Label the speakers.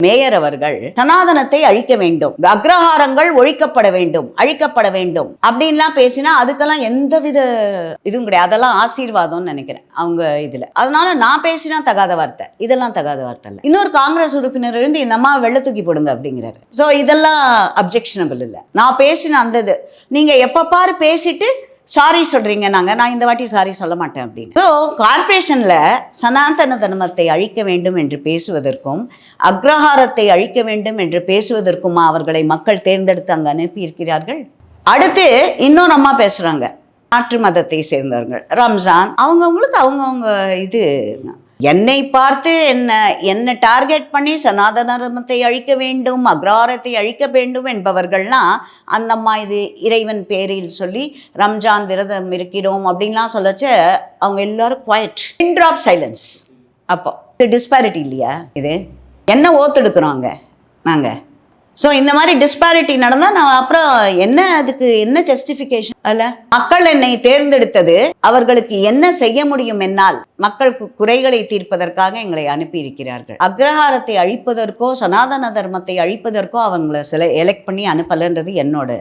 Speaker 1: Mayor அவர்கள் சனாதனத்தை அழிக்க வேண்டும், அக்ரஹாரங்கள் ஒழிக்கப்பட வேண்டும், அழிக்கப்பட வேண்டும் அப்படின்லாம் பேசினா அதுக்கெல்லாம் எந்தவித இதுவும் கிடையாது. அதெல்லாம் ஆசீர்வாதம்னு நினைக்கிறேன் அவங்க இதுல. அதனால நான் பேசினா தகாத வார்த்தை, இதெல்லாம் தகாத வார்த்தை இல்லை. இன்னொரு காங்கிரஸ் உறுப்பினர் இருந்து இந்த அம்மா வெள்ள தூக்கி போடுங்க அப்படிங்கிறாரு. ஸோ இதெல்லாம் அப்ஜெக்ஷனபிள் இல்லை. நான் பேசின அந்த இது நீங்க எப்ப பாரு பேசிட்டு சாரி சொல்றீங்க, நான் இந்த வாட்டி சாரி சொல்ல மாட்டேன் அப்படின்னு. ஸோ கார்பரேஷன்ல சனாதன தர்மத்தை அழிக்க வேண்டும் என்று பேசுவதற்கும் அக்ரஹாரத்தை அழிக்க வேண்டும் என்று பேசுவதற்குமா அவர்களை மக்கள் தேர்ந்தெடுத்து அங்கு அனுப்பி இருக்கிறார்கள்? அடுத்து இன்னொரு அம்மா பேசுறாங்க, மாற்று மதத்தை சேர்ந்தவர்கள், ரம்ஜான், அவங்கவுங்களுக்கு அவங்கவுங்க இது. என்னை பார்த்து என்ன டார்கெட் பண்ணி சனாதன தர்மத்தை அழிக்க வேண்டும், அக்ரஹாரத்தை அழிக்க வேண்டும் என்பவர்கள்னா அந்த அம்மா இது இறைவன் பேரில் சொல்லி ரம்ஜான் விரதம் இருக்கிறோம் அப்படின்லாம் சொல்லச்ச அவங்க எல்லாரும் குவாய்ட், பின் ட்ராப் சைலன்ஸ். அப்போ இது டிஸ்பாரிட்டி இல்லையா? இது என்ன ஓத்தெடுக்கிறோங்க நாங்கள்? ஸோ இந்த மாதிரி டிஸ்பாரிட்டி நடந்தால் நான் அப்புறம் அதுக்கு என்ன ஜஸ்டிஃபிகேஷன்? அல்ல, மக்கள் என்னை தேர்ந்தெடுத்தது அவர்களுக்கு என்ன செய்ய முடியும் என்னால், மக்களுக்கு குறைகளை தீர்ப்பதற்காக எங்களை அனுப்பி இருக்கிறார்கள். அக்ரஹாரத்தை அழிப்பதற்கோ சனாதன தர்மத்தை அழிப்பதற்கோ அவங்களை எலெக்ட் பண்ணி அனுப்பலன்றது என்னோட